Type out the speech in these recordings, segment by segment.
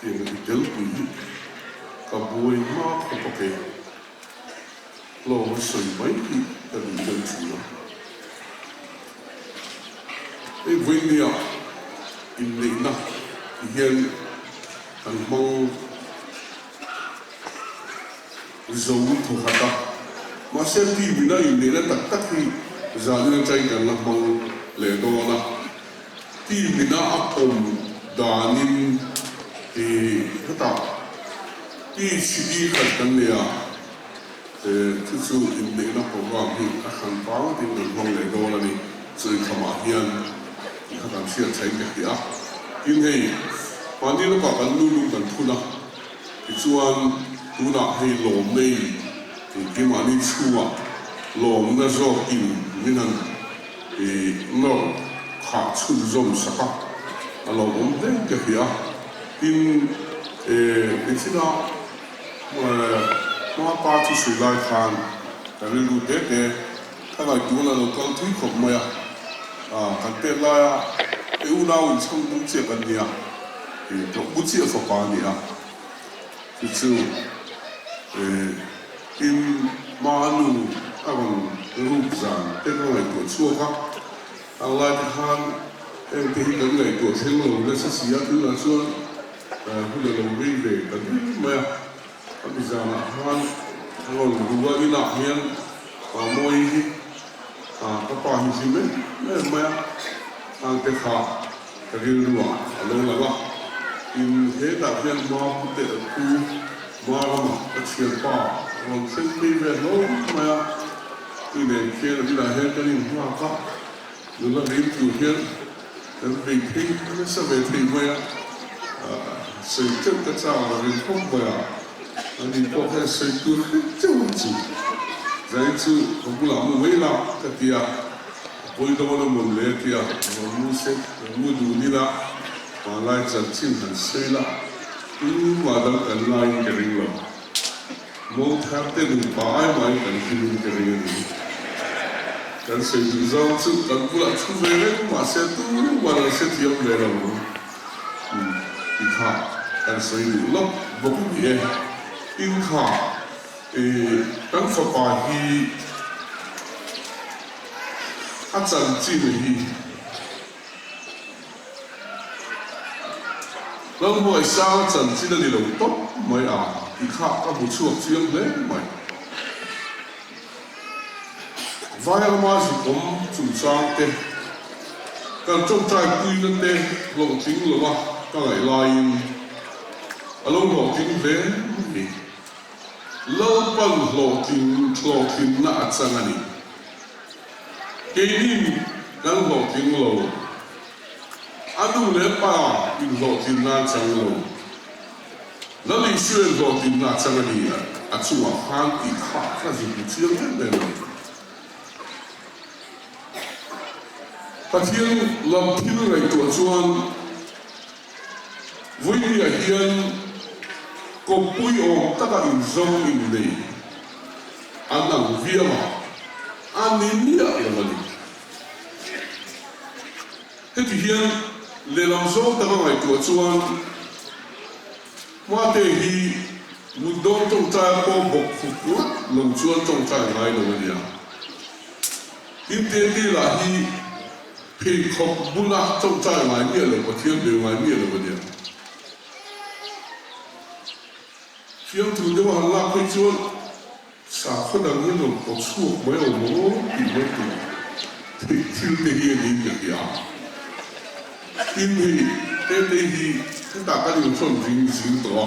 tiền thì tiểu quỷ cả bùi ma không có kề lò sưởi mấy thì ta bị đơn chủ đó cái vinh đi à in định na hiện thằng mong dấu thủ hạt đó mà xem thì mình đã in định là tất thì giờ nên chạy gần là mong lệ đồ là thì mình đã áp ổn đàn in thì cái tạo thì chỉ cần cần này à thứ số in định là program thì các hàng báo thì mình mong lệ đồ là đi chơi tham gia hiện thì các bạn sẽ thấy cái gì à in hay mà đi nó bảo cần luôn luôn cần thu na thì chuan thu na hay lồng này thì cái mà đi chua lồng nó do in nên là thì nó khá chun rôm sắc à lồng đấy cái gì à in cái gì đó mà ba chú sủi lai khan cái lưu tết đấy các bạn chú là nó con thúi khổng mày kan tết la u nào trong bút chiaกันเนี่ยtrong bút chia phật bảnเนี่ยคือin manu angรูปจานเป็นอะไรตัวชั่วครับอะไรที่ทางที่กันไหนตัวเท่งลงและเสียคือละส่วนผู้เล่นวิ่งเด็กกันไม่อันที่จานทางรู้ว่าอีหนักเฮียนมวยก็ป่าหิสิไม่ทางเตะขาก็เรียนรู้ว่าลงแล้วว่าอินเทดับเฮียนมาพุทธคูมาละมาเชียร์ป่าวันเส้นปีเวลงมาที่เด็กเชียร์ที่เราเห็นกันอยู่ว่าก็ดูแลรีบอยู่เฮียนแต่เป็นที่ไม่สบายที่ไม่สิ่งที่กระจายเราเป็นข้อมูลอันนี้พวกแค่สิ่งที่เจ้าจีใจจู่ผมก็หลับไม่หลับก็ที่พอดีวันนั้นเลยที่ผมรู้สึกมูดูนี่ละมาไล่จัดชิ้นหันเสียละมาดังกันไล่กันริงละมองแทบจะดูป่ายไม่กันที่ดูกันริงนี่กันเสียดูจอมจู่กันกูละชูเวรมาเสียตู้วันนั้นเสียที่ยกเลยละมั้งอีกข้ากันเสียดูลบบอกว่าอีกข้าตั้งฝ่ายที่อาจารย์จีนที่แล้วพอไอ้สาวอาจารย์จีนนี่เราต้องไม่อีกข้าก็บุษบเชียงเลยไม่วายละมาสิผมจุดสร้างเต้การจงใจคุยนั่นเต้ลงทิ้งหรือว่าก็ไหลลายลงหลอกทิ้งเลยlâu bận lộ tin nát sang anh cái gì đang lộ tin lâu anh lấy ba in lộ tin nát sang lâu nó lịch sử lộ tin nát sang anh à chú hàng ít khác cái gì cũng chưa biết được phát hiện làm thiên này của chuan với nhà hiền có bùi ôm tất cả in dòng in này anh làm việc mà anh nín nhẹ là gì thế thì hiện để làm dòng tất cả ngày của chuan mà thế thì một đôi trong trai có bọc phục quất lòng chuan trong trai ngay là gì à in tiền đi là hi phi không bún nát trong trai ngay nghĩa là có thiên đều ngay nghĩa là gì phiêu thủ để mà làm cái chuyện sao không đang nghe được có chuộc mấy ông bố thì mấy tụ thì thiếu cái gì đi được gì à in thì cái ta cái điều chuẩn chính chính đó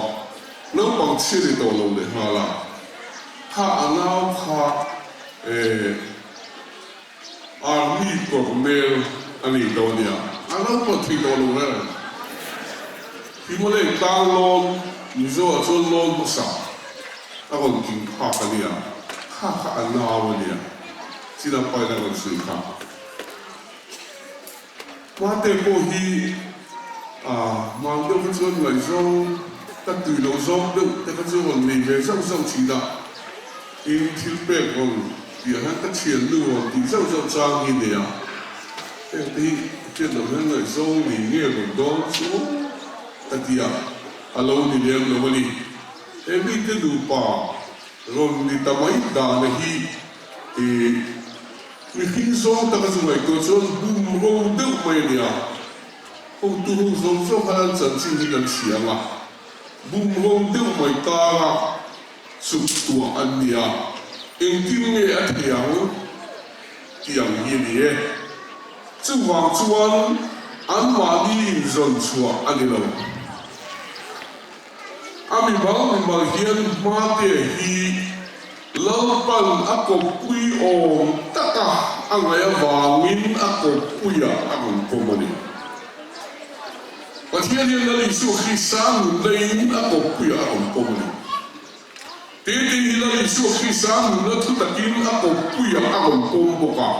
nó bằng chia để đầu lâu để hà là hà nào hà army cornell anh ấy đâu nhỉ anh nào còn thì đầu lâu này thì mà lấy tăng lon你说我做弄不少，那我已经怕个了，怕闹了，只能摆那个水卡。我得过去忙到不做来说，得对路上都得个做问题嘅上去的，因天白讲，也还得前路哦，地上就脏一点， cái đầu tiên là số mình nghe một đó số ta tia alo ni đem lo mani em biết cái đủ pa rồi đi ta mấy đàn này thì khi số ta cái gì vậy tôi số bùm bùm đâu mấy nè ông tu hông số khả năng chân chính thì cần xiang à bùm bùm đâu mấy ta sụp tua anh nè em tin nghe ở tiếng gì chú hoàng chuan anh mà đi dọn chùa anh đi đâu anh mình hiện mà để hi lâu pan ác có quy ôm tất cả anh ấy vàng min ác có quy à anh không có gì và thiên nhiên là lịch sử khi sáng lên ác có quy à anh không có gì thế thì là lịch sử khi sáng là thứ đặc biệt ác có quy à anh không có cả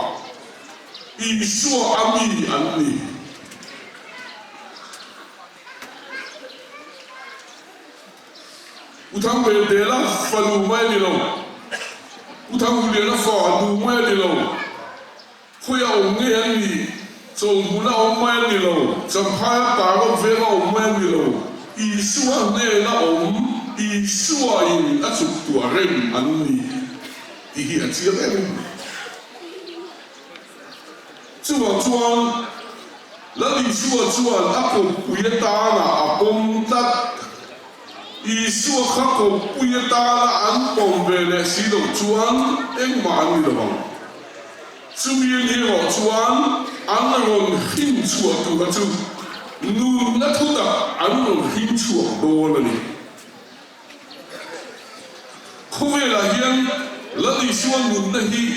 Isua ami ani. Utang bedela falu mai ni lo. Utang bedela falu mai ni lo. Khoya onge ani. Chong bula mai ni lo. Champhaya ta lo ve lo mai ni lo. Isua ne la Isua in atuk tu arem ani. Ihi atia chú à chuan là đi chú à chuan áp dụng quy ta là áp bom đất ý chú khắc phục quy ta là ăn bom về để sử dụng chuan em mà ăn được không chú yên đi vào chuan ăn rồi hin chuột tụ cái chú nu nát thu tập ăn rồi hin chuột đồ là đi không phải là hiện là đi chuan nu là hi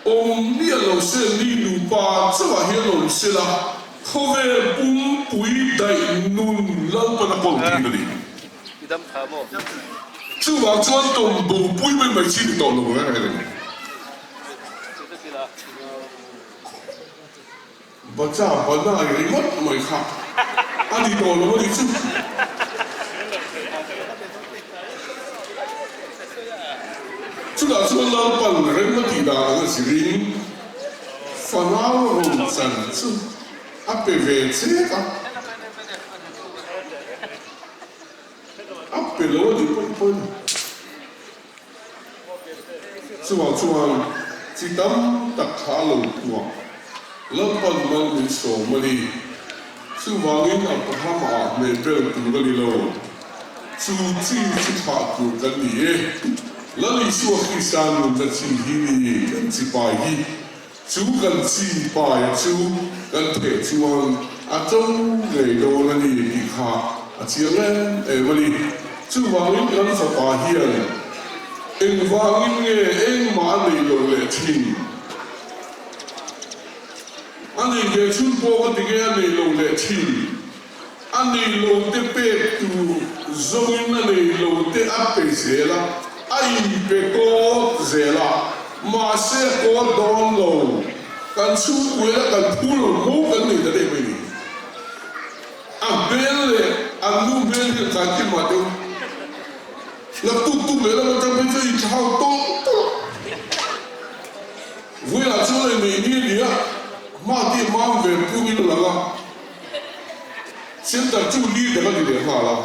ông nia lâu sen đi nụ ba cho vào hiện lâu sen là không về bún bùi đại nôn lâu bên bông đi đi. chú vào chuan đồng bùi bùi bên mấy chi đồ lâu cái này. bà cha bà na cái mất mấy khác, anh đi đồ lâu đi chú. chú đã cho lâu bằng人们抵达那是人，烦恼红尘chú，别为这个，别老的笨，chú bảo chú chỉ đâm đặt khá lâu qua, lâu bằng mang đến số mà đi, chú bảo những ông bà mà mình bèo từ cái đi lâu, chú chỉ thả từ cái gì là lịch sử khi sang mình đã chỉ hi gần chỉ bài hi chú gần chỉ bài chú gần thể chú anh trong ngày đầu là gì bị khá chỉ lên mà đi chú vàng những gần phải bài hi anh vàng những anh mà anh đi lâu lệ chín anh đi cái chú bố cái tiếng anh đi lâu lệ chín anh đi lâu để bê tu giống anh đi lâu để áp bê dễ la ai bị có dễ là mà sẽ có đòn lâu cần chú quên là cần thu lâu mốt cần gì đấy mình bên lệ nu bên lệ cái gì mà đâu là tụt lệ là mình phải chơi chào tốt vui là chú này mình đi à mà đi mang về phụ huynh là hiện tại chú đi để cái gì để hả là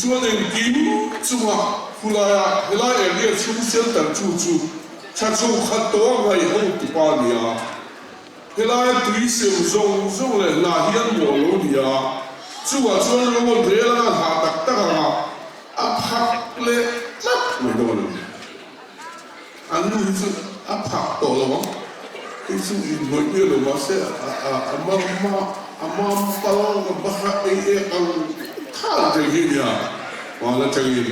chú anh kiếm chú à phụ lại lại em đi chú hiện tại chú cha chú khát đó ngày hôm thứ ba này lại tùy xem rong lại là hiện mùa lúa này chú à chú anh muốn về là hạ tắc tắc hạc lệ lắm mấy đồ này anh nuôi chú hạc to lắm cái chú in mấy bữa rồi mà sẽ amma palong bahak ang khá chẳng hình à mà là chẳng hình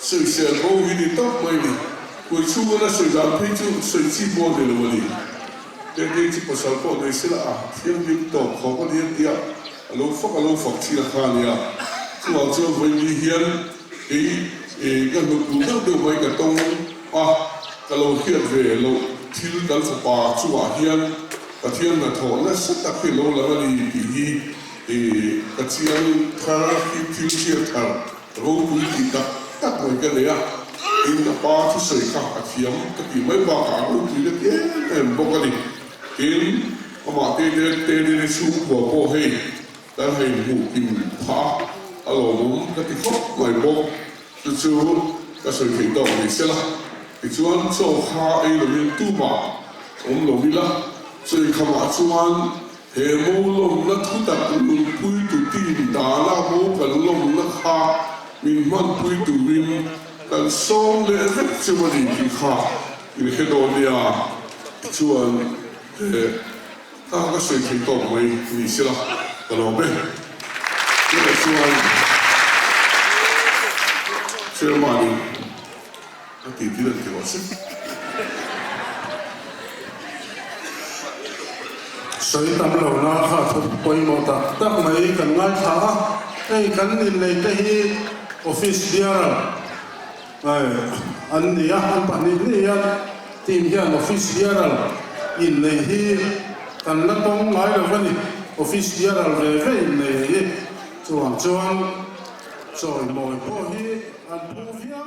sự sẽ có hình tốt mấy đi cuối chú là sự giảm thấy chú sự chi mô này là mà đi nên đây chỉ có sản phẩm này sẽ là thiên nhiên tốt khó có thiên địa lâu phật chi là khá này chú bảo chú với đi hiến cái lúc đúng được được mấy cái tông cái lâu hiến về lâu thiếu đắn phật bà chú bảo hiến cái thiên là thổ nó rất đặc biệt lâu là đi cái chiang thà khi thiếu thiên thà rồi cũng chỉ đặt mấy cái này in a pa tu sei ka a thiam ka ti mai ba ka lu ti le ke en bo ka ni in ama te su bo bo hei ta hei mu in pa a lo mum ka ti khop mai bo tu chu ka sei ke to ni se la ti chuan cho kha ai lo min tu ma lo mi la sei kha ma chuan he mo lom na thu ta lu pui tu ti da la mo ka lom na kha min man pui tu rin kan song le vek chu ma ni ki kha in he do nia chuan ta ka sei ke to mai ni se la ka lo be ni chuan Ceremony nanti tidak dewasa. Saya tak tahu nak apa poin mata. Tak mai kan ngai thah. Kan nilai tehi office dia. Dia pan ini ya tim dia office dia. Nilai hi kan latong ngai lepas ni office dia lepas nilai cuan. Soal mau hi an puvia